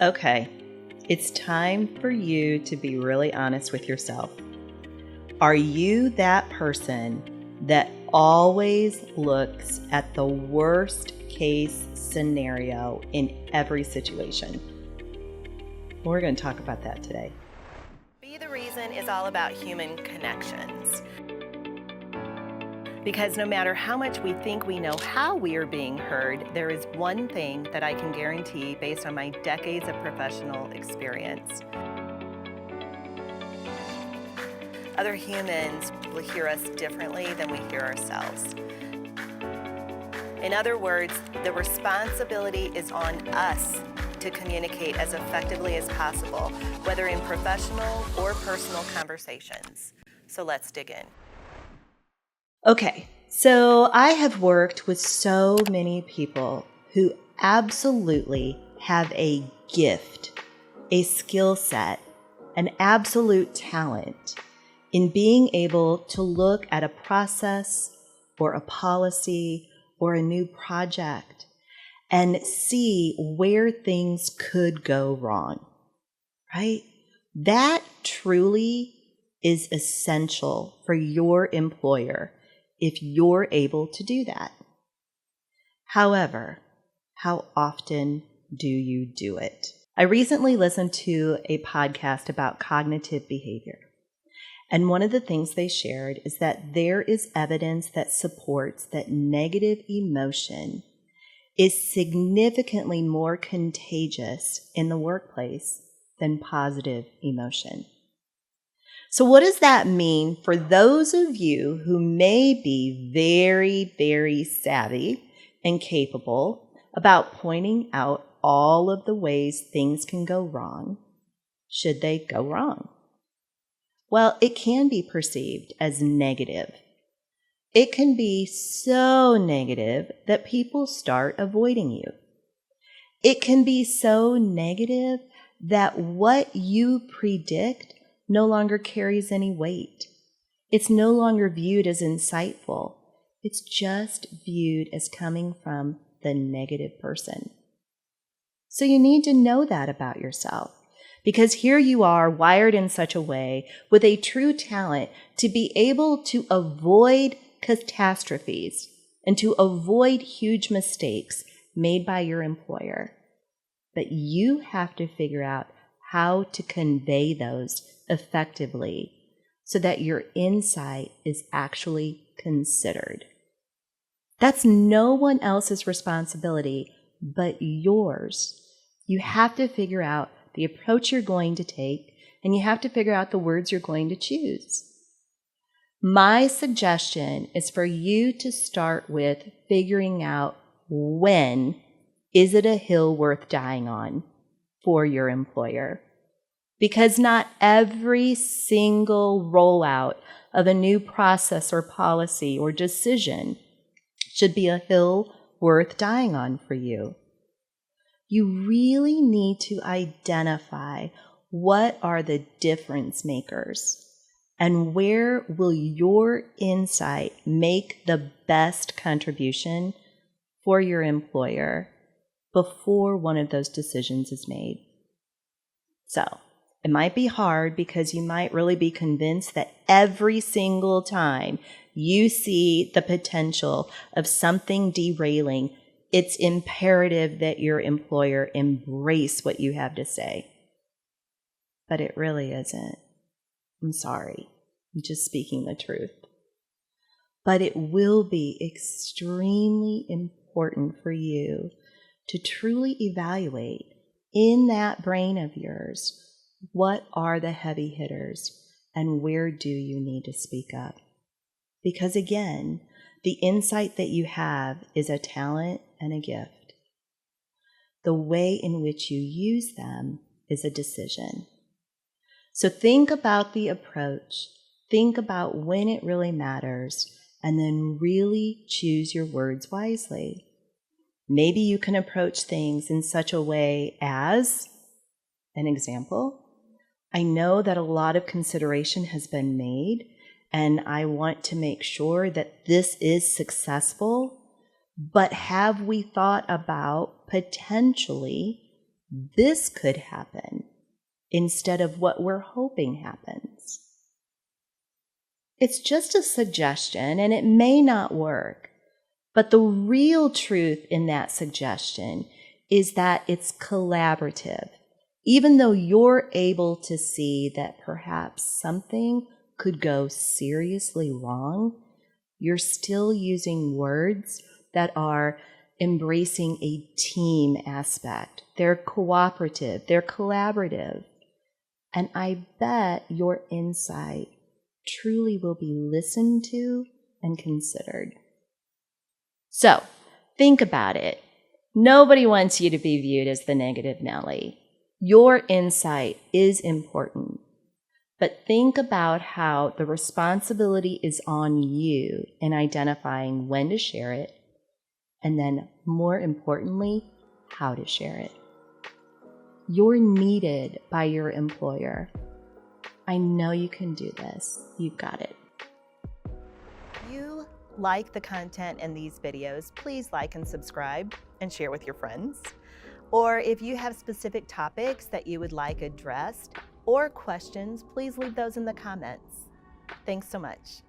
Okay, it's time for you to be really honest with yourself. Are you that person that always looks at the worst case scenario in every situation? We're going to talk about that today. Be the Reason is all about human connections. Because no matter how much we think we know how we are being heard, there is one thing that I can guarantee based on my decades of professional experience. Other humans will hear us differently than we hear ourselves. In other words, the responsibility is on us to communicate as effectively as possible, whether in professional or personal conversations. So let's dig in. Okay, so I have worked with so many people who absolutely have a gift, a skill set, an absolute talent in being able to look at a process or a policy or a new project and see where things could go wrong, right? That truly is essential for your employer if you're able to do that. However, how often do you do it? I recently listened to a podcast about cognitive behavior. And one of the things they shared is that there is evidence that supports that negative emotion is significantly more contagious in the workplace than positive emotion. So what does that mean for those of you who may be very, very savvy and capable about pointing out all of the ways things can go wrong, should they go wrong? Well, it can be perceived as negative. It can be so negative that people start avoiding you. It can be so negative that what you predict no longer carries any weight. It's no longer viewed as insightful. It's just viewed as coming from the negative person. So you need to know that about yourself, because here you are wired in such a way with a true talent to be able to avoid catastrophes and to avoid huge mistakes made by your employer. But you have to figure out how to convey those effectively so that your insight is actually considered. That's no one else's responsibility but yours. You have to figure out the approach you're going to take, and you have to figure out the words you're going to choose. My suggestion is for you to start with figuring out when is it a hill worth dying on for your employer. Because not every single rollout of a new process or policy or decision should be a hill worth dying on for you. You really need to identify what are the difference makers and where will your insight make the best contribution for your employer before one of those decisions is made. So, it might be hard because you might really be convinced that every single time you see the potential of something derailing, it's imperative that your employer embrace what you have to say. But it really isn't. I'm sorry. I'm just speaking the truth. But it will be extremely important for you to truly evaluate in that brain of yours, what are the heavy hitters and where do you need to speak up? Because again, the insight that you have is a talent and a gift. The way in which you use them is a decision. So think about the approach, think about when it really matters, and then really choose your words wisely. Maybe you can approach things in such a way as, an example, I know that a lot of consideration has been made, and I want to make sure that this is successful, but have we thought about potentially this could happen instead of what we're hoping happens. It's just a suggestion and it may not work, but the real truth in that suggestion is that it's collaborative. Even though you're able to see that perhaps something could go seriously wrong, you're still using words that are embracing a team aspect. They're cooperative, they're collaborative. And I bet your insight truly will be listened to and considered. So, think about it. Nobody wants you to be viewed as the negative Nelly. Your insight is important, but think about how the responsibility is on you in identifying when to share it, and then more importantly, how to share it. You're needed by your employer. I know you can do this. You've got it. If you like the content in these videos, please like and subscribe and share with your friends. Or if you have specific topics that you would like addressed or questions, please leave those in the comments. Thanks so much.